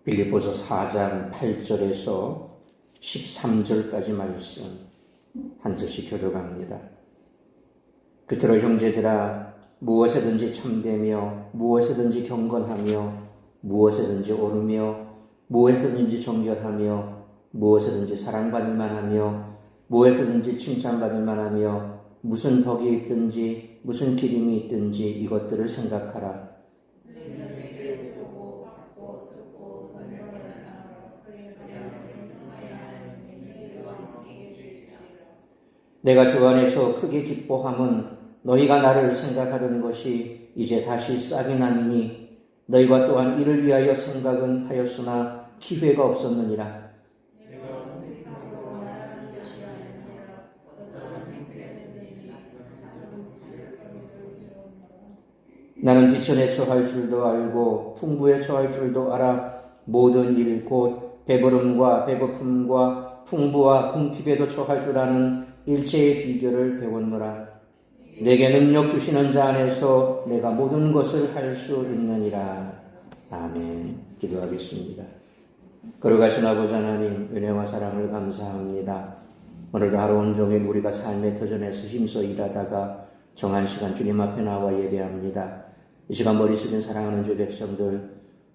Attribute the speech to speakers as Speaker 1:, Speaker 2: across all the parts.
Speaker 1: 빌립보서 4장 8절에서 13절까지 말씀 한 절씩 교독합니다. 그토록 형제들아, 무엇에든지 참되며 무엇에든지 경건하며 무엇에든지 오르며 무엇에든지 정결하며 무엇에든지 사랑받을 만하며 무엇에든지 칭찬받을 만하며 무슨 덕이 있든지 무슨 기림이 있든지 이것들을 생각하라. 내가 주 안에서 크게 기뻐함은 너희가 나를 생각하던 것이 이제 다시 싹이 나미니 너희가 또한 이를 위하여 생각은 하였으나 기회가 없었느니라. 나는 비천에 처할 줄도 알고 풍부에 처할 줄도 알아 모든 일 곧 배부름과 배고픔과 풍부와 궁핍에도 처할 줄 아는 일체의 비결을 배웠노라. 내게 능력 주시는 자 안에서 내가 모든 것을 할 수 있느니라. 아멘. 기도하겠습니다. 거룩하신 아버지 하나님, 은혜와 사랑을 감사합니다. 오늘도 하루 온종일 우리가 삶의 터전에서 힘써 일하다가 정한 시간 주님 앞에 나와 예배합니다. 이 시간 머리 숙인 사랑하는 주 백성들,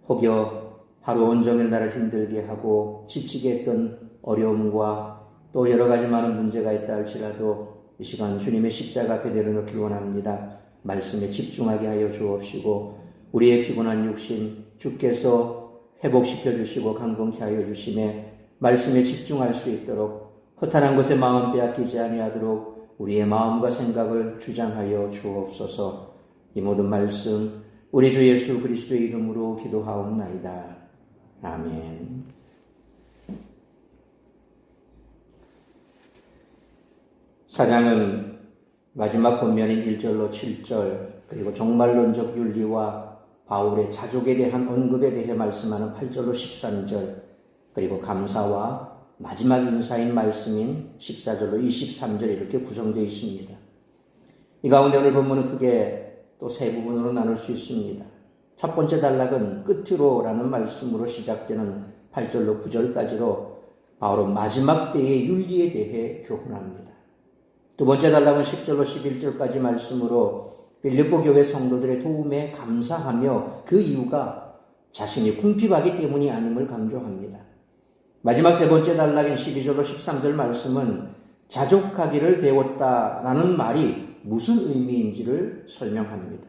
Speaker 1: 혹여 하루 온종일 나를 힘들게 하고 지치게 했던 어려움과 또 여러 가지 많은 문제가 있다 할지라도 이 시간 주님의 십자가 앞에 내려놓기를 원합니다. 말씀에 집중하게 하여 주옵시고 우리의 피곤한 육신 주께서 회복시켜 주시고 강건케 하여 주심에 말씀에 집중할 수 있도록 허탄한 것에 마음 빼앗기지 아니하도록 우리의 마음과 생각을 주장하여 주옵소서. 이 모든 말씀 우리 주 예수 그리스도의 이름으로 기도하옵나이다. 아멘. 사장은 마지막 본면인 1절로 7절 그리고 종말론적 윤리와 바울의 자족에 대한 언급에 대해 말씀하는 8절로 13절 그리고 감사와 마지막 인사인 말씀인 14절로 23절 이렇게 구성되어 있습니다. 이 가운데 오늘 본문은 크게 또 세 부분으로 나눌 수 있습니다. 첫 번째 단락은 끝으로라는 말씀으로 시작되는 8절로 9절까지로 바울은 마지막 때의 윤리에 대해 교훈합니다. 두 번째 단락은 10절로 11절까지 말씀으로 빌립보 교회 성도들의 도움에 감사하며 그 이유가 자신이 궁핍하기 때문이 아님을 강조합니다. 마지막 세 번째 단락인 12절로 13절 말씀은 자족하기를 배웠다라는 말이 무슨 의미인지를 설명합니다.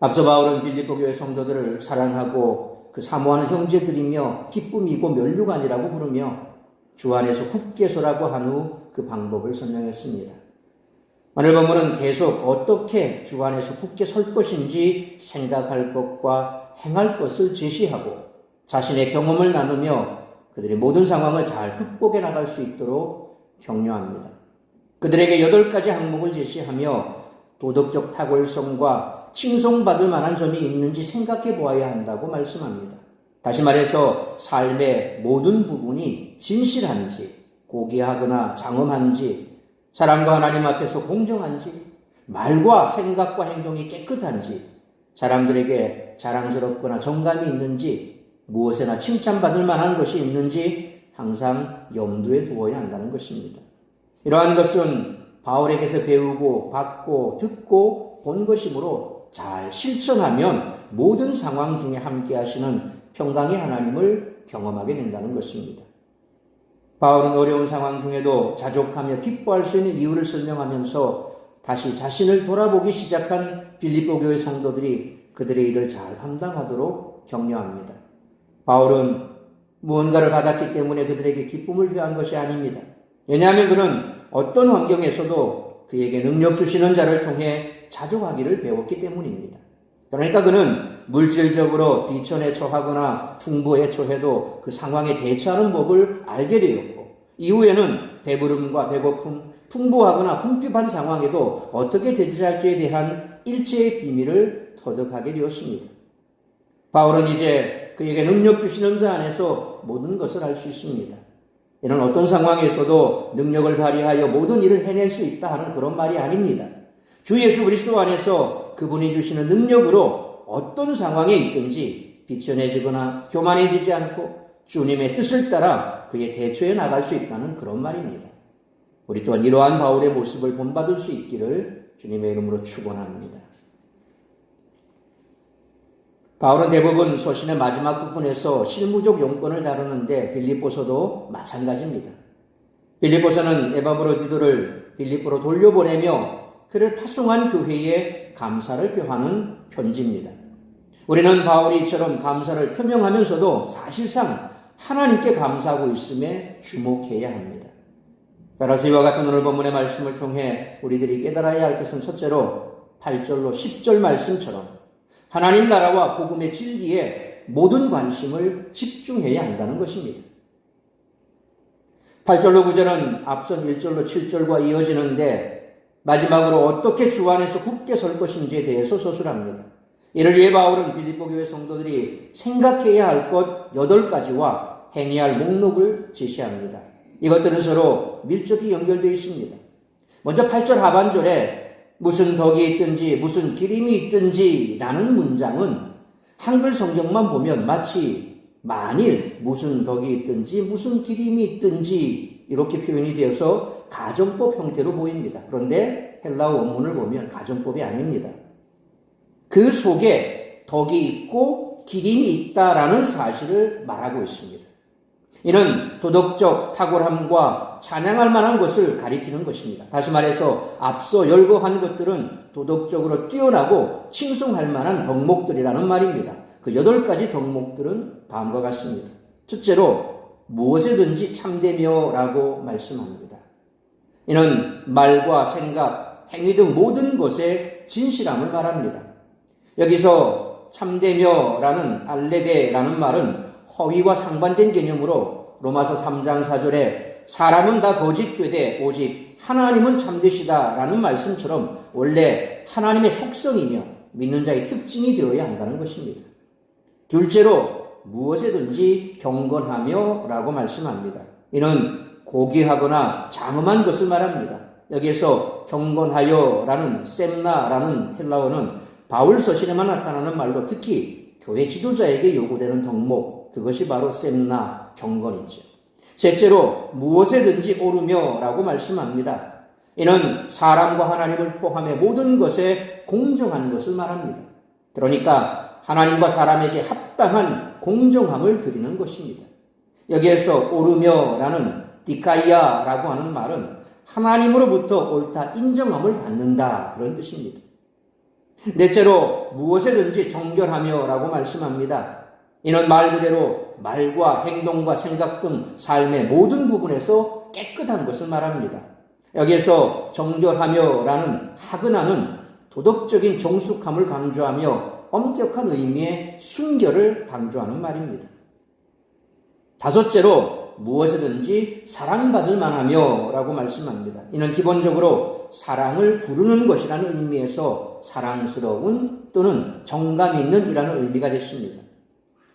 Speaker 1: 앞서 바울은 빌립보 교회 성도들을 사랑하고 그 사모하는 형제들이며 기쁨이고 면류관이라고 부르며 주 안에서 굳게 서라고 한 후 그 방법을 설명했습니다. 오늘 본문은 계속 어떻게 주 안에서 굳게 설 것인지 생각할 것과 행할 것을 제시하고 자신의 경험을 나누며 그들의 모든 상황을 잘 극복해 나갈 수 있도록 격려합니다. 그들에게 8가지 항목을 제시하며 도덕적 탁월성과 칭송받을 만한 점이 있는지 생각해 보아야 한다고 말씀합니다. 다시 말해서 삶의 모든 부분이 진실한지, 고귀하거나 장엄한지, 사람과 하나님 앞에서 공정한지, 말과 생각과 행동이 깨끗한지, 사람들에게 자랑스럽거나 정감이 있는지, 무엇에나 칭찬받을 만한 것이 있는지 항상 염두에 두어야 한다는 것입니다. 이러한 것은 바울에게서 배우고 받고 듣고 본 것이므로 잘 실천하면 모든 상황 중에 함께 하시는 평강의 하나님을 경험하게 된다는 것입니다. 바울은 어려운 상황 중에도 자족하며 기뻐할 수 있는 이유를 설명하면서 다시 자신을 돌아보기 시작한 빌립보 교회 성도들이 그들의 일을 잘 감당하도록 격려합니다. 바울은 무언가를 받았기 때문에 그들에게 기쁨을 표한 것이 아닙니다. 왜냐하면 그는 어떤 환경에서도 그에게 능력 주시는 자를 통해 자족하기를 배웠기 때문입니다. 그러니까 그는 물질적으로 비천에 처하거나 풍부에 처해도 그 상황에 대처하는 법을 알게 되었고 이후에는 배부름과 배고픔, 풍부하거나 궁핍한 상황에도 어떻게 대처할지에 대한 일체의 비밀을 터득하게 되었습니다. 바울은 이제 그에게 능력 주시는 자 안에서 모든 것을 할 수 있습니다. 이는 어떤 상황에서도 능력을 발휘하여 모든 일을 해낼 수 있다 하는 그런 말이 아닙니다. 주 예수 그리스도 안에서 그분이 주시는 능력으로 어떤 상황에 있든지 비천해지거나 교만해지지 않고 주님의 뜻을 따라 그에 대처해 나갈 수 있다는 그런 말입니다. 우리 또한 이러한 바울의 모습을 본받을 수 있기를 주님의 이름으로 축원합니다. 바울은 대부분 서신의 마지막 부분에서 실무적 용건을 다루는데 빌립보서도 마찬가지입니다. 빌립보서는 에바브로디도를 빌립보로 돌려보내며 그를 파송한 교회에 감사를 표하는 편지입니다. 우리는 바울이 이처럼 감사를 표명하면서도 사실상 하나님께 감사하고 있음에 주목해야 합니다. 따라서 이와 같은 오늘 본문의 말씀을 통해 우리들이 깨달아야 할 것은 첫째로 8절로 10절 말씀처럼 하나님 나라와 복음의 진리에 모든 관심을 집중해야 한다는 것입니다. 8절로 9절은 앞선 1절로 7절과 이어지는데 마지막으로 어떻게 주 안에서 굳게 설 것인지에 대해서 서술합니다. 이를 위해 바울은 빌립보 교회 성도들이 생각해야 할 것 8가지와 행해야 할 목록을 제시합니다. 이것들은 서로 밀접히 연결되어 있습니다. 먼저 8절 하반절에 무슨 덕이 있든지 무슨 기림이 있든지 라는 문장은 한글 성경만 보면 마치 만일 무슨 덕이 있든지 무슨 기림이 있든지 이렇게 표현이 되어서 가정법 형태로 보입니다. 그런데 헬라어 원문을 보면 가정법이 아닙니다. 그 속에 덕이 있고 기림이 있다라는 사실을 말하고 있습니다. 이는 도덕적 탁월함과 찬양할 만한 것을 가리키는 것입니다. 다시 말해서 앞서 열거한 것들은 도덕적으로 뛰어나고 칭송할 만한 덕목들이라는 말입니다. 그 8가지 덕목들은 다음과 같습니다. 첫째로 무엇에든지 참되며라고 말씀합니다. 이는 말과 생각, 행위 등 모든 것의 진실함을 말합니다. 여기서 참되며라는 알레데라는 말은 허위와 상반된 개념으로 로마서 3장 4절에 사람은 다 거짓되되 오직 하나님은 참되시다라는 말씀처럼 원래 하나님의 속성이며 믿는 자의 특징이 되어야 한다는 것입니다. 둘째로 무엇에든지 경건하며 라고 말씀합니다. 이는 고귀하거나 장엄한 것을 말합니다. 여기에서 경건하여라는 셈나라는 헬라어는 바울 서신에만 나타나는 말로 특히 교회 지도자에게 요구되는 덕목, 그것이 바로 셈나 경건이죠. 셋째로 무엇에든지 오르며 라고 말씀합니다. 이는 사람과 하나님을 포함해 모든 것에 공정한 것을 말합니다. 그러니까 하나님과 사람에게 합당한 공정함을 드리는 것입니다. 여기에서 오르며라는 디카이아라고 하는 말은 하나님으로부터 옳다 인정함을 받는다 그런 뜻입니다. 넷째로 무엇에든지 정결하며 라고 말씀합니다. 이는 말 그대로 말과 행동과 생각 등 삶의 모든 부분에서 깨끗한 것을 말합니다. 여기에서 정결하며 라는 하근하는 도덕적인 정숙함을 강조하며 엄격한 의미의 순결을 강조하는 말입니다. 다섯째로 무엇이든지 사랑받을 만하며 라고 말씀합니다. 이는 기본적으로 사랑을 부르는 것이라는 의미에서 사랑스러운 또는 정감 있는 이라는 의미가 됐습니다.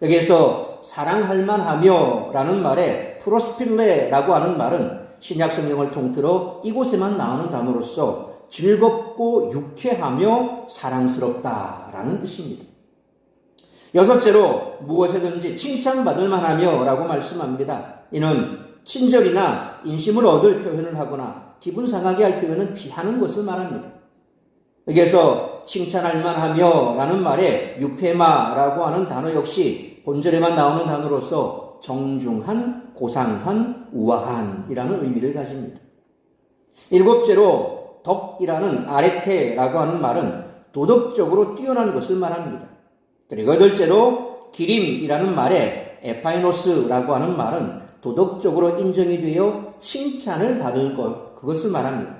Speaker 1: 여기에서 사랑할 만하며 라는 말에 프로스필레라고 하는 말은 신약 성경을 통틀어 이곳에만 나오는 단어로서 즐겁고 유쾌하며 사랑스럽다라는 뜻입니다. 여섯째로 무엇이든지 칭찬받을 만하며 라고 말씀합니다. 이는 친절이나 인심을 얻을 표현을 하거나 기분 상하게 할 표현은 피하는 것을 말합니다. 여기에서 칭찬할 만하며 라는 말에 유페마라고 하는 단어 역시 본절에만 나오는 단어로서 정중한, 고상한, 우아한이라는 의미를 가집니다. 일곱째로 덕이라는 아레테라고 하는 말은 도덕적으로 뛰어난 것을 말합니다. 그리고 여덟째로 기림이라는 말에 에파이노스라고 하는 말은 도덕적으로 인정이 되어 칭찬을 받을 것, 그것을 말합니다.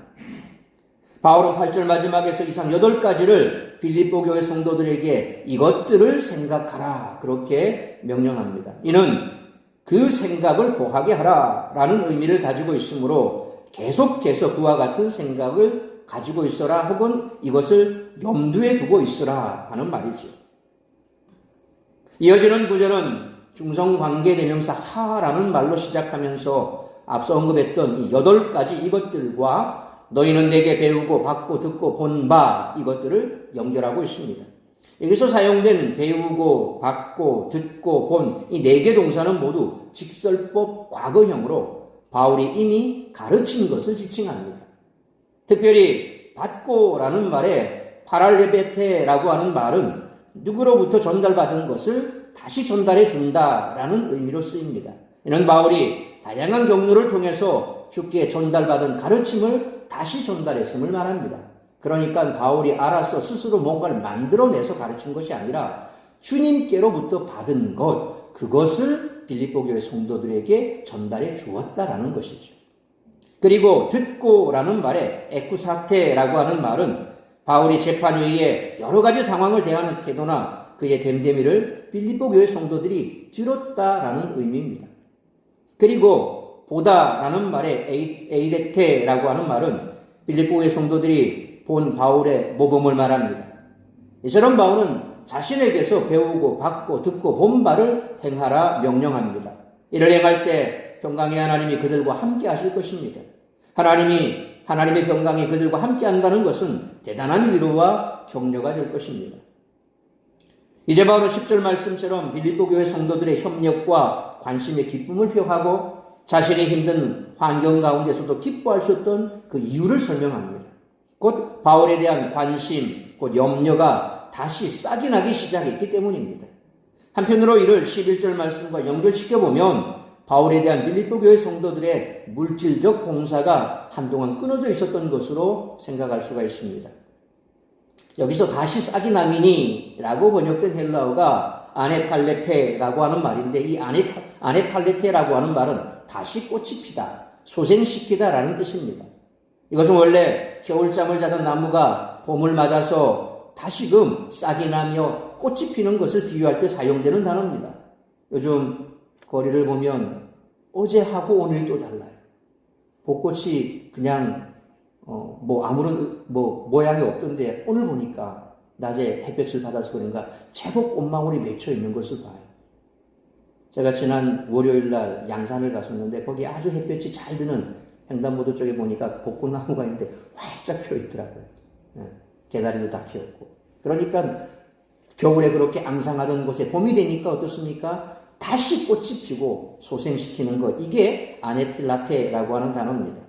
Speaker 1: 바울은 8절 마지막에서 이상 8가지를 빌립보 교회 성도들에게 이것들을 생각하라 그렇게 명령합니다. 이는 그 생각을 고하게 하라 라는 의미를 가지고 있으므로 계속해서 그와 같은 생각을 가지고 있어라 혹은 이것을 염두에 두고 있으라 하는 말이죠. 이어지는 구절은 중성관계대명사 하라는 말로 시작하면서 앞서 언급했던 이 8가지 이것들과 너희는 내게 배우고 받고 듣고 본 바 이것들을 연결하고 있습니다. 여기서 사용된 배우고, 받고, 듣고, 본 이 네 개 동사는 모두 직설법 과거형으로 바울이 이미 가르친 것을 지칭합니다. 특별히 받고라는 말에 파랄레베테라고 하는 말은 누구로부터 전달받은 것을 다시 전달해 준다라는 의미로 쓰입니다. 이는 바울이 다양한 경로를 통해서 주께 전달받은 가르침을 다시 전달했음을 말합니다. 그러니까 바울이 알아서 스스로 뭔가를 만들어내서 가르친 것이 아니라 주님께로부터 받은 것, 그것을 빌립보 교회 성도들에게 전달해 주었다라는 것이죠. 그리고 듣고라는 말에 에쿠사테라고 하는 말은 바울이 재판 외에 여러 가지 상황을 대하는 태도나 그의 됨됨이를 빌립보 교회 성도들이 들었다라는 의미입니다. 그리고 보다라는 말에 에이데테라고 하는 말은 빌립보 교회 성도들이 본 바울의 모범을 말합니다. 이처럼 바울은 자신에게서 배우고 받고 듣고 본 바를 행하라 명령합니다. 이를 행할 때 평강의 하나님이 그들과 함께 하실 것입니다. 하나님의 평강이 그들과 함께 한다는 것은 대단한 위로와 격려가 될 것입니다. 이제 바울은 10절 말씀처럼 빌립보 교회 성도들의 협력과 관심의 기쁨을 표하고 자신이 힘든 환경 가운데서도 기뻐할 수 있던 그 이유를 설명합니다. 곧 바울에 대한 관심, 곧 염려가 다시 싹이 나기 시작했기 때문입니다. 한편으로 이를 11절 말씀과 연결시켜보면 바울에 대한 빌립보 교회 성도들의 물질적 봉사가 한동안 끊어져 있었던 것으로 생각할 수가 있습니다. 여기서 다시 싹이 나미니라고 번역된 헬라어가 아네탈레테라고 하는 말인데 이 아네탈레테라고 하는 말은 다시 꽃이 피다, 소생시키다라는 뜻입니다. 이것은 원래 겨울잠을 자던 나무가 봄을 맞아서 다시금 싹이 나며 꽃이 피는 것을 비유할 때 사용되는 단어입니다. 요즘 거리를 보면 어제하고 오늘이 또 달라요. 벚꽃이 그냥 아무런 모양이 없던데 오늘 보니까 낮에 햇볕을 받아서 그런가 제법 꽃망울이 맺혀 있는 것을 봐요. 제가 지난 월요일 날 양산을 갔었는데 거기 아주 햇볕이 잘 드는 횡단보도 쪽에 보니까 벚꽃나무가 있는데 활짝 피어 있더라고요. 개다리도 다 피었고. 그러니까 겨울에 그렇게 앙상하던 곳에 봄이 되니까 어떻습니까? 다시 꽃이 피고 소생시키는 것, 이게 아네틸라테라고 하는 단어입니다.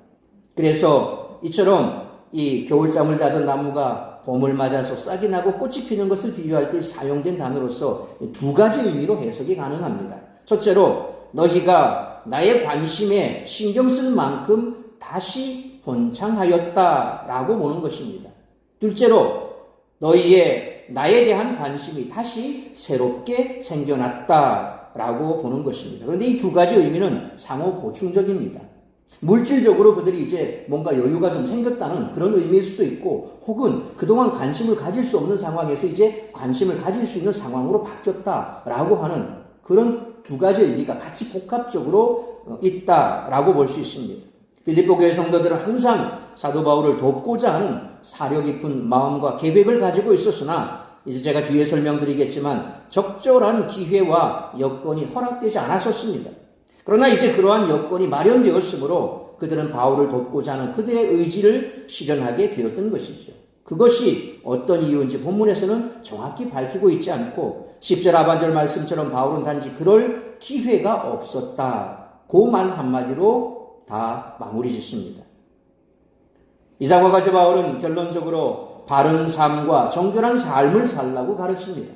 Speaker 1: 그래서 이처럼 이 겨울잠을 자던 나무가 봄을 맞아서 싹이 나고 꽃이 피는 것을 비유할 때 사용된 단어로서 두 가지 의미로 해석이 가능합니다. 첫째로 너희가 나의 관심에 신경 쓸 만큼 다시 번창하였다라고 보는 것입니다. 둘째로 나에 대한 관심이 다시 새롭게 생겨났다라고 보는 것입니다. 그런데 이 두 가지 의미는 상호 보충적입니다. 물질적으로 그들이 이제 뭔가 여유가 좀 생겼다는 그런 의미일 수도 있고, 혹은 그동안 관심을 가질 수 없는 상황에서 이제 관심을 가질 수 있는 상황으로 바뀌었다라고 하는 그런 두 가지 의미가 같이 복합적으로 있다라고 볼 수 있습니다. 빌립보 교회 성도들은 항상 사도 바울을 돕고자 하는 사려 깊은 마음과 계획을 가지고 있었으나 이제 제가 뒤에 설명드리겠지만 적절한 기회와 여건이 허락되지 않았었습니다. 그러나 이제 그러한 여건이 마련되었으므로 그들은 바울을 돕고자 하는 그들의 의지를 실현하게 되었던 것이죠. 그것이 어떤 이유인지 본문에서는 정확히 밝히고 있지 않고 10절 하반절 말씀처럼 바울은 단지 그럴 기회가 없었다. 그 말 한마디로 다 마무리 짓습니다. 이상과 같이 바울은 결론적으로 바른 삶과 정결한 삶을 살라고 가르칩니다.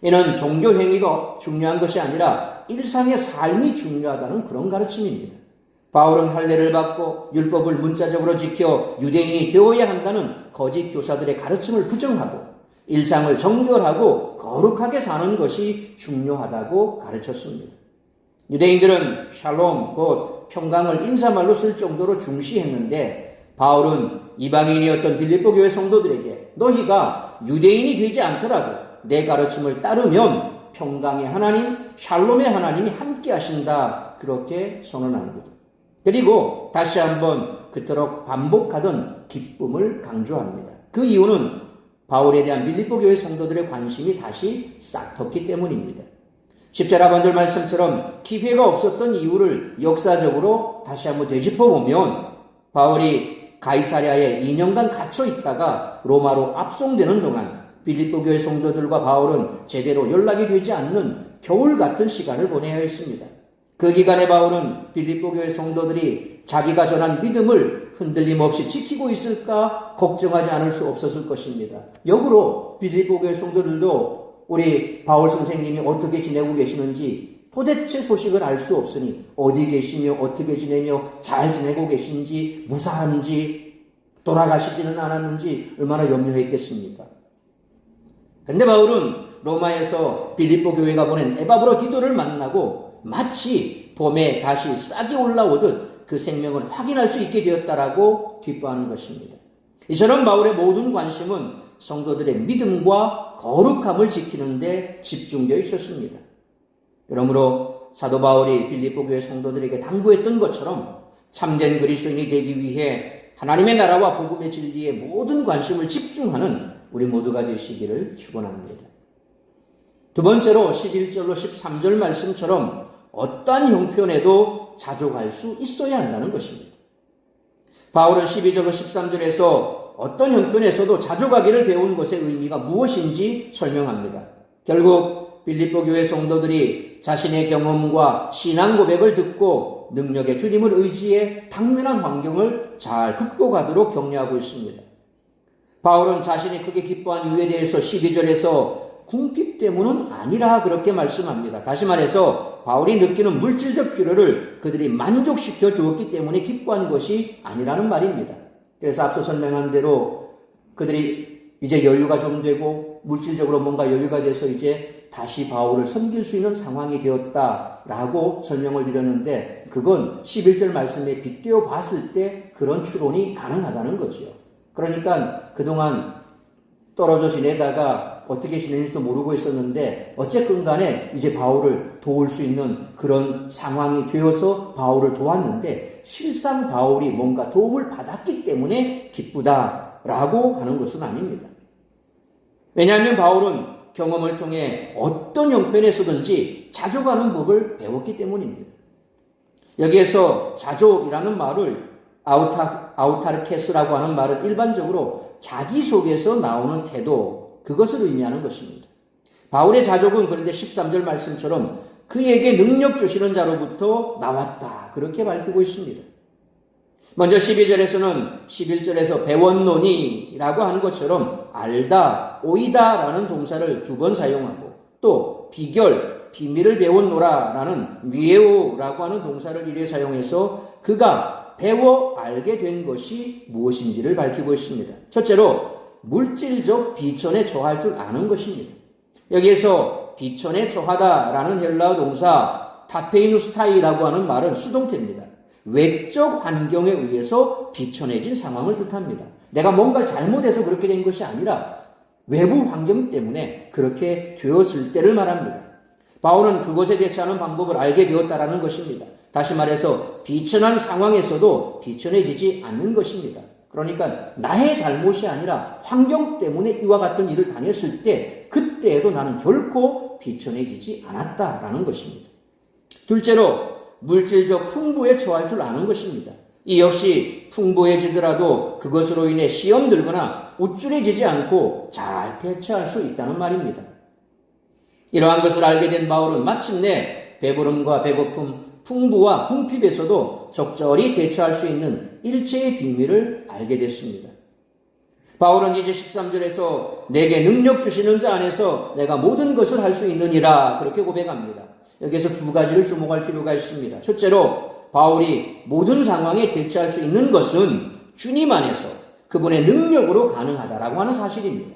Speaker 1: 이는 종교 행위가 중요한 것이 아니라 일상의 삶이 중요하다는 그런 가르침입니다. 바울은 할례를 받고 율법을 문자적으로 지켜 유대인이 되어야 한다는 거짓 교사들의 가르침을 부정하고 일상을 정결하고 거룩하게 사는 것이 중요하다고 가르쳤습니다. 유대인들은 샬롬, 곧 평강을 인사말로 쓸 정도로 중시했는데 바울은 이방인이었던 빌립보 교회 성도들에게 너희가 유대인이 되지 않더라도 내 가르침을 따르면 평강의 하나님, 샬롬의 하나님이 함께 하신다. 그렇게 선언합니다. 그리고 다시 한번 그토록 반복하던 기쁨을 강조합니다. 그 이유는 바울에 대한 빌립보 교회 성도들의 관심이 다시 싹텄기 때문입니다. 10절 하반절 말씀처럼 기회가 없었던 이유를 역사적으로 다시 한번 되짚어보면 바울이 가이사랴에 2년간 갇혀 있다가 로마로 압송되는 동안 빌립보 교회 성도들과 바울은 제대로 연락이 되지 않는 겨울 같은 시간을 보내야 했습니다. 그 기간에 바울은 빌립보 교회 성도들이 자기가 전한 믿음을 흔들림 없이 지키고 있을까 걱정하지 않을 수 없었을 것입니다. 역으로 빌립보 교회 성도들도 우리 바울 선생님이 어떻게 지내고 계시는지 도대체 소식을 알 수 없으니 어디 계시며 어떻게 지내며 잘 지내고 계신지 무사한지 돌아가시지는 않았는지 얼마나 염려했겠습니까? 그런데 바울은 로마에서 빌립보 교회가 보낸 에바브로 디도를 만나고 마치 봄에 다시 싹이 올라오듯 그 생명을 확인할 수 있게 되었다라고 기뻐하는 것입니다. 이처럼 바울의 모든 관심은 성도들의 믿음과 거룩함을 지키는 데 집중되어 있었습니다. 그러므로 사도 바울이 빌립보 교회 성도들에게 당부했던 것처럼 참된 그리스도인이 되기 위해 하나님의 나라와 복음의 진리에 모든 관심을 집중하는 우리 모두가 되시기를 축원합니다. 두 번째로 11절로 13절 말씀처럼 어떠한 형편에도 자족할 수 있어야 한다는 것입니다. 바울은 12절로 13절에서 어떤 형편에서도 자족하기를 배운 것의 의미가 무엇인지 설명합니다. 결국 빌립보 교회 성도들이 자신의 경험과 신앙 고백을 듣고 능력의 주님을 의지해 당면한 환경을 잘 극복하도록 격려하고 있습니다. 바울은 자신이 크게 기뻐한 이유에 대해서 12절에서 궁핍 때문은 아니라 그렇게 말씀합니다. 다시 말해서 바울이 느끼는 물질적 필요를 그들이 만족시켜 주었기 때문에 기뻐한 것이 아니라는 말입니다. 그래서 앞서 설명한 대로 그들이 이제 여유가 좀 되고 물질적으로 뭔가 여유가 돼서 이제 다시 바울을 섬길 수 있는 상황이 되었다라고 설명을 드렸는데 그건 11절 말씀에 빗대어 봤을 때 그런 추론이 가능하다는 거죠. 그러니까 그동안 떨어져 지내다가 어떻게 지내는지도 모르고 있었는데 어쨌든 간에 이제 바울을 도울 수 있는 그런 상황이 되어서 바울을 도왔는데 실상 바울이 뭔가 도움을 받았기 때문에 기쁘다라고 하는 것은 아닙니다. 왜냐하면 바울은 경험을 통해 어떤 형편에서든지 자족하는 법을 배웠기 때문입니다. 여기에서 자족이라는 말을 아우타르케스라고 하는 말은 일반적으로 자기 속에서 나오는 태도, 그것을 의미하는 것입니다. 바울의 자족은 그런데 13절 말씀처럼 그에게 능력 주시는 자로부터 나왔다. 그렇게 밝히고 있습니다. 먼저 12절에서는 11절에서 배웠노니라고 하는 것처럼 알다, 오이다라는 동사를 두 번 사용하고 또 비결, 비밀을 배웠노라라는 미에오라고 하는 동사를 이래 사용해서 그가 배워 알게 된 것이 무엇인지를 밝히고 있습니다. 첫째로 물질적 비천에 처할 줄 아는 것입니다. 여기에서 비천에 처하다라는 헬라어 동사 타페이누스타이라고 하는 말은 수동태입니다. 외적 환경에 의해서 비천해진 상황을 뜻합니다. 내가 뭔가 잘못해서 그렇게 된 것이 아니라 외부 환경 때문에 그렇게 되었을 때를 말합니다. 바울은 그것에 대처하는 방법을 알게 되었다라는 것입니다. 다시 말해서 비천한 상황에서도 비천해지지 않는 것입니다. 그러니까 나의 잘못이 아니라 환경 때문에 이와 같은 일을 당했을 때 그때에도 나는 결코 비천해지지 않았다라는 것입니다. 둘째로 물질적 풍부에 처할 줄 아는 것입니다. 이 역시 풍부해지더라도 그것으로 인해 시험 들거나 우쭐해지지 않고 잘 대처할 수 있다는 말입니다. 이러한 것을 알게 된 바울은 마침내 배부름과 배고픔, 풍부와 궁핍에서도 적절히 대처할 수 있는 일체의 비밀을 알게 됐습니다. 바울은 이제 13절에서 내게 능력 주시는 자 안에서 내가 모든 것을 할 수 있느니라 그렇게 고백합니다. 여기에서 두 가지를 주목할 필요가 있습니다. 첫째로 바울이 모든 상황에 대처할 수 있는 것은 주님 안에서 그분의 능력으로 가능하다라고 하는 사실입니다.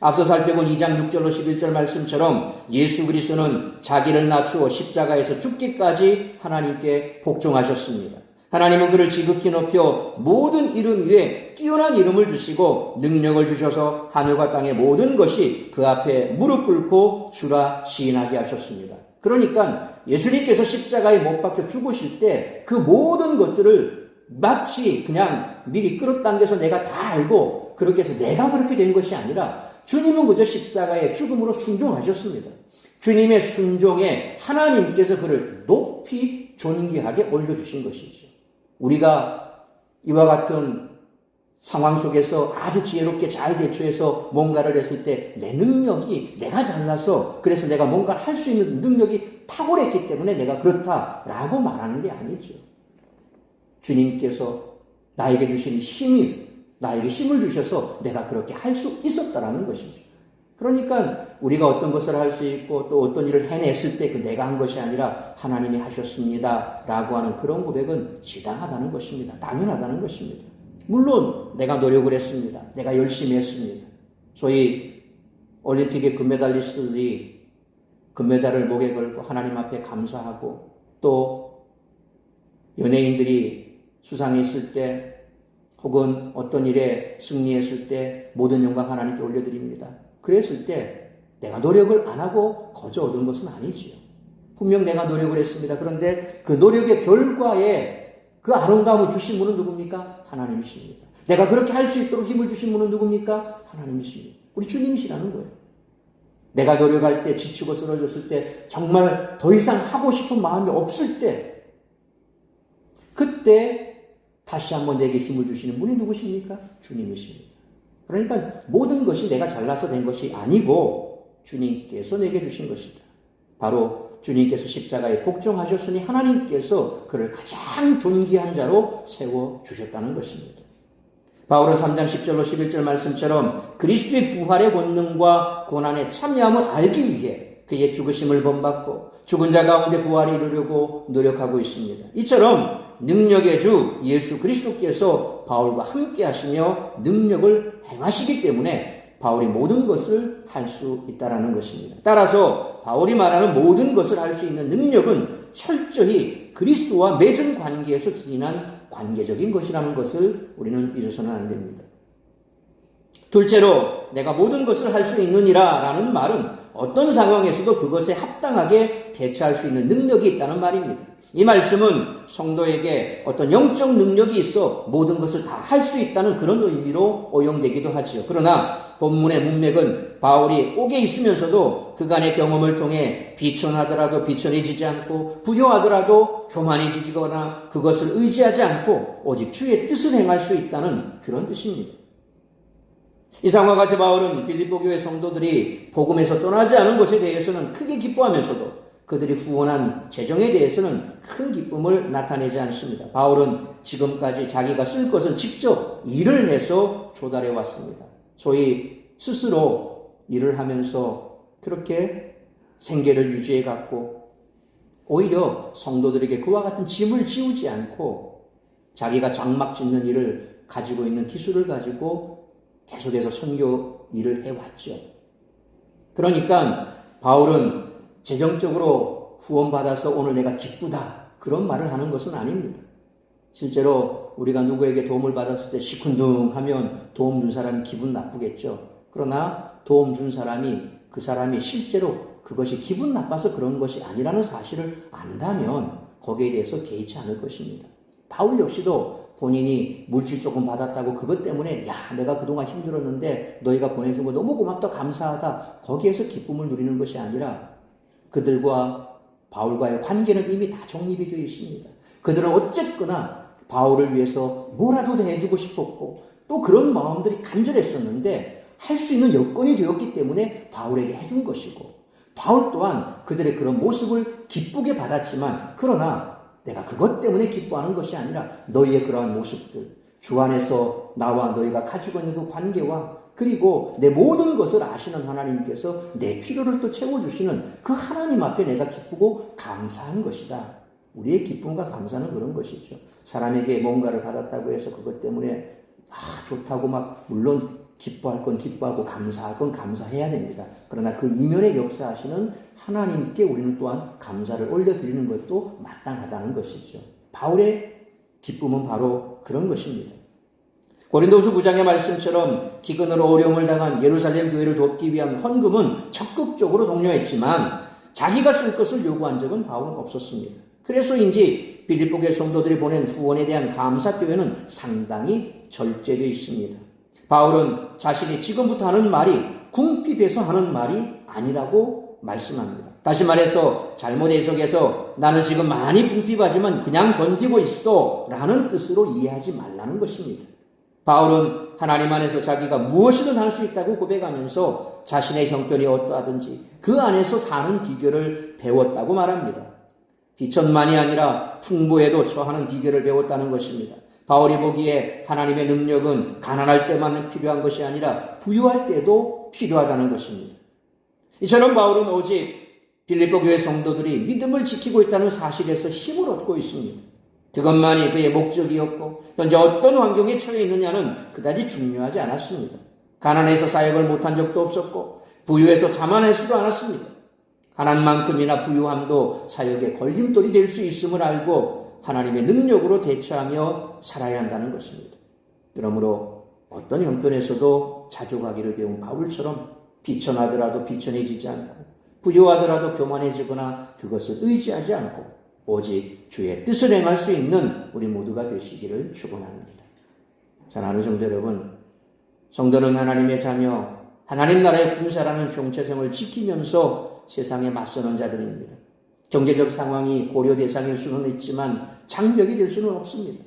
Speaker 1: 앞서 살펴본 2장 6절로 11절 말씀처럼 예수 그리스도는 자기를 낮추어 십자가에서 죽기까지 하나님께 복종하셨습니다. 하나님은 그를 지극히 높여 모든 이름 위에 뛰어난 이름을 주시고 능력을 주셔서 하늘과 땅의 모든 것이 그 앞에 무릎 꿇고 주라 시인하게 하셨습니다. 그러니까 예수님께서 십자가에 못 박혀 죽으실 때 그 모든 것들을 마치 그냥 미리 끌어당겨서 내가 다 알고 그렇게 해서 내가 그렇게 된 것이 아니라 주님은 그저 십자가의 죽음으로 순종하셨습니다. 주님의 순종에 하나님께서 그를 높이 존귀하게 올려주신 것이죠. 우리가 이와 같은 상황 속에서 아주 지혜롭게 잘 대처해서 뭔가를 했을 때 내 능력이 내가 잘나서 그래서 내가 뭔가를 할 수 있는 능력이 탁월했기 때문에 내가 그렇다라고 말하는 게 아니죠. 주님께서 나에게 주신 나에게 힘을 주셔서 내가 그렇게 할 수 있었다라는 것이죠. 그러니까 우리가 어떤 것을 할 수 있고 또 어떤 일을 해냈을 때 그 내가 한 것이 아니라 하나님이 하셨습니다 라고 하는 그런 고백은 지당하다는 것입니다. 당연하다는 것입니다. 물론 내가 노력을 했습니다. 내가 열심히 했습니다. 소위 올림픽의 금메달리스트들이 금메달을 목에 걸고 하나님 앞에 감사하고 또 연예인들이 수상했을 때 혹은 어떤 일에 승리했을 때 모든 영광 하나님께 올려드립니다. 그랬을 때 내가 노력을 안 하고 거저 얻은 것은 아니지요. 분명 내가 노력을 했습니다. 그런데 그 노력의 결과에 그 아름다움을 주신 분은 누굽니까? 하나님이십니다. 내가 그렇게 할 수 있도록 힘을 주신 분은 누굽니까? 하나님이십니다. 우리 주님이시라는 거예요. 내가 노력할 때 지치고 쓰러졌을 때 정말 더 이상 하고 싶은 마음이 없을 때 그때 다시 한번 내게 힘을 주시는 분이 누구십니까? 주님이십니다. 그러니까 모든 것이 내가 잘나서 된 것이 아니고 주님께서 내게 주신 것이다. 바로 주님께서 십자가에 복종하셨으니 하나님께서 그를 가장 존귀한 자로 세워주셨다는 것입니다. 바울은 3장 10절로 11절 말씀처럼 그리스도의 부활의 권능과 고난에 참여함을 알기 위해 그의 죽으심을 본받고 죽은 자 가운데 부활을 이루려고 노력하고 있습니다. 이처럼 능력의 주 예수 그리스도께서 바울과 함께 하시며 능력을 행하시기 때문에 바울이 모든 것을 할 수 있다는 것입니다. 따라서 바울이 말하는 모든 것을 할 수 있는 능력은 철저히 그리스도와 맺은 관계에서 기인한 관계적인 것이라는 것을 우리는 잊어서는 안 됩니다. 둘째로 내가 모든 것을 할 수 있느니라 라는 말은 어떤 상황에서도 그것에 합당하게 대처할 수 있는 능력이 있다는 말입니다. 이 말씀은 성도에게 어떤 영적 능력이 있어 모든 것을 다 할 수 있다는 그런 의미로 오용되기도 하지요. 그러나 본문의 문맥은 바울이 옥에 있으면서도 그간의 경험을 통해 비천하더라도 비천해지지 않고 부요하더라도 교만해지거나 그것을 의지하지 않고 오직 주의 뜻을 행할 수 있다는 그런 뜻입니다. 이 상황과 같이 바울은 빌립보 교회 성도들이 복음에서 떠나지 않은 것에 대해서는 크게 기뻐하면서도 그들이 후원한 재정에 대해서는 큰 기쁨을 나타내지 않습니다. 바울은 지금까지 자기가 쓸 것을 직접 일을 해서 조달해 왔습니다. 소위 스스로 일을 하면서 그렇게 생계를 유지해 갔고 오히려 성도들에게 그와 같은 짐을 지우지 않고 자기가 장막 짓는 일을 가지고 있는 기술을 가지고 계속해서 선교 일을 해왔죠. 그러니까 바울은 재정적으로 후원받아서 오늘 내가 기쁘다 그런 말을 하는 것은 아닙니다. 실제로 우리가 누구에게 도움을 받았을 때 시큰둥하면 도움 준 사람이 기분 나쁘겠죠. 그러나 도움 준 사람이 그 사람이 실제로 그것이 기분 나빠서 그런 것이 아니라는 사실을 안다면 거기에 대해서 개의치 않을 것입니다. 바울 역시도 본인이 물질 조금 받았다고 그것 때문에 야 내가 그동안 힘들었는데 너희가 보내준 거 너무 고맙다 감사하다 거기에서 기쁨을 누리는 것이 아니라 그들과 바울과의 관계는 이미 다 정립이 되어 있습니다. 그들은 어쨌거나 바울을 위해서 뭐라도 해주고 싶었고 또 그런 마음들이 간절했었는데 할 수 있는 여건이 되었기 때문에 바울에게 해준 것이고 바울 또한 그들의 그런 모습을 기쁘게 받았지만 그러나 내가 그것 때문에 기뻐하는 것이 아니라 너희의 그러한 모습들 주 안에서 나와 너희가 가지고 있는 그 관계와 그리고 내 모든 것을 아시는 하나님께서 내 필요를 또 채워주시는 그 하나님 앞에 내가 기쁘고 감사한 것이다. 우리의 기쁨과 감사는 그런 것이죠. 사람에게 뭔가를 받았다고 해서 그것 때문에 좋다고 막 물론 기뻐할 건 기뻐하고 감사할 건 감사해야 됩니다. 그러나 그 이면에 역사하시는 하나님께 우리는 또한 감사를 올려드리는 것도 마땅하다는 것이죠. 바울의 기쁨은 바로 그런 것입니다. 고린도후서 9장의 말씀처럼 기근으로 어려움을 당한 예루살렘 교회를 돕기 위한 헌금은 적극적으로 독려했지만 자기가 쓸 것을 요구한 적은 바울은 없었습니다. 그래서인지 빌립보 교회 성도들이 보낸 후원에 대한 감사 표현은 상당히 절제되어 있습니다. 바울은 자신이 지금부터 하는 말이 궁핍해서 하는 말이 아니라고 말씀합니다. 다시 말해서 잘못 해석해서 나는 지금 많이 궁핍하지만 그냥 견디고 있어 라는 뜻으로 이해하지 말라는 것입니다. 바울은 하나님 안에서 자기가 무엇이든 할 수 있다고 고백하면서 자신의 형편이 어떠하든지 그 안에서 사는 비결을 배웠다고 말합니다. 비천만이 아니라 풍부에도 처하는 비결을 배웠다는 것입니다. 바울이 보기에 하나님의 능력은 가난할 때만 필요한 것이 아니라 부유할 때도 필요하다는 것입니다. 이처럼 바울은 오직 빌립보 교회 성도들이 믿음을 지키고 있다는 사실에서 힘을 얻고 있습니다. 그것만이 그의 목적이었고 현재 어떤 환경에 처해 있느냐는 그다지 중요하지 않았습니다. 가난해서 사역을 못한 적도 없었고 부유해서 자만할 수도 않았습니다. 가난만큼이나 부유함도 사역의 걸림돌이 될 수 있음을 알고 하나님의 능력으로 대처하며 살아야 한다는 것입니다. 그러므로 어떤 형편에서도 자족하기를 배운 바울처럼 비천하더라도 비천해지지 않고 부유하더라도 교만해지거나 그것을 의지하지 않고 오직 주의 뜻을 행할 수 있는 우리 모두가 되시기를 축원합니다. 사랑하는 성도 여러분, 성도는 하나님의 자녀, 하나님 나라의 군사라는 정체성을 지키면서 세상에 맞서는 자들입니다. 경제적 상황이 고려 대상일 수는 있지만 장벽이 될 수는 없습니다.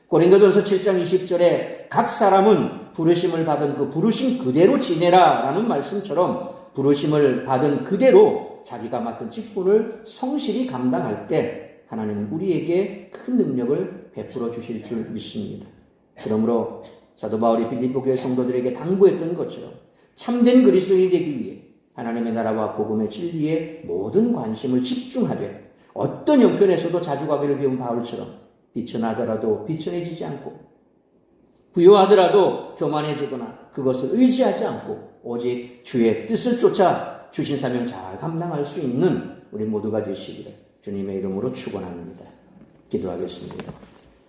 Speaker 1: 고린도전서 7장 20절에 각 사람은 부르심을 받은 그 부르심 그대로 지내라 라는 말씀처럼 부르심을 받은 그대로 자기가 맡은 직분을 성실히 감당할 때 하나님은 우리에게 큰 능력을 베풀어 주실 줄 믿습니다. 그러므로 사도 바울이 빌립보 교회 성도들에게 당부했던 것처럼 참된 그리스도인이 되기 위해 하나님의 나라와 복음의 진리에 모든 관심을 집중하되 어떤 형편에서도 자족하기를 배운 바울처럼 비천하더라도 비천해지지 않고 부유하더라도 교만해지거나 그것을 의지하지 않고 오직 주의 뜻을 쫓아 주신 사명 잘 감당할 수 있는 우리 모두가 되시기를 주님의 이름으로 축원합니다. 기도하겠습니다.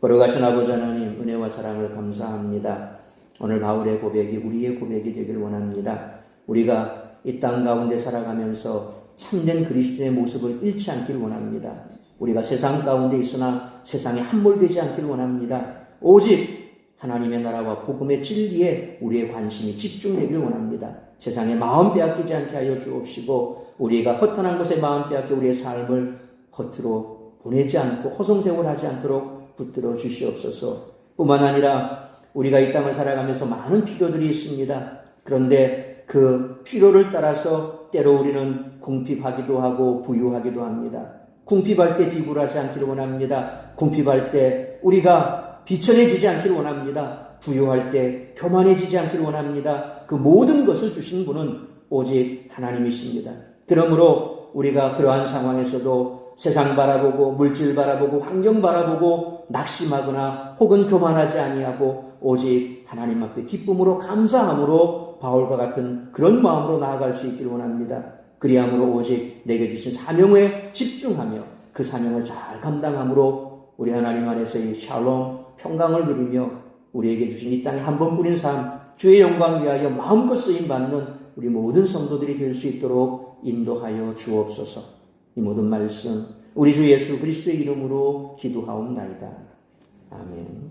Speaker 1: 걸어가신 아버지 하나님 은혜와 사랑을 감사합니다. 오늘 바울의 고백이 우리의 고백이 되길 원합니다. 우리가 이 땅 가운데 살아가면서 참된 그리스도의 모습을 잃지 않길 원합니다. 우리가 세상 가운데 있으나 세상에 함몰되지 않길 원합니다. 오직 하나님의 나라와 복음의 진리에 우리의 관심이 집중되길 원합니다. 세상에 마음 빼앗기지 않게 하여 주옵시고 우리가 허탄한 것에 마음 빼앗겨 우리의 삶을 허투루 보내지 않고 허송세월하지 않도록 붙들어 주시옵소서. 뿐만 아니라 우리가 이 땅을 살아가면서 많은 필요들이 있습니다. 그런데 그 필요를 따라서 때로 우리는 궁핍하기도 하고 부유하기도 합니다. 궁핍할 때 비굴하지 않기를 원합니다. 궁핍할 때 우리가 비천해지지 않기를 원합니다. 부유할 때 교만해지지 않기를 원합니다. 그 모든 것을 주신 분은 오직 하나님이십니다. 그러므로 우리가 그러한 상황에서도 세상 바라보고 물질 바라보고 환경 바라보고 낙심하거나 혹은 교만하지 아니하고 오직 하나님 앞에 기쁨으로 감사함으로 바울과 같은 그런 마음으로 나아갈 수 있기를 원합니다. 그리함으로 오직 내게 주신 사명에 집중하며 그 사명을 잘 감당함으로 우리 하나님 안에서의 샬롬 평강을 누리며 우리에게 주신 이 땅에 한 번뿐인 삶 주의 영광 위하여 마음껏 쓰임받는 우리 모든 성도들이 될 수 있도록 인도하여 주옵소서. 이 모든 말씀 우리 주 예수 그리스도의 이름으로 기도하옵나이다. 아멘.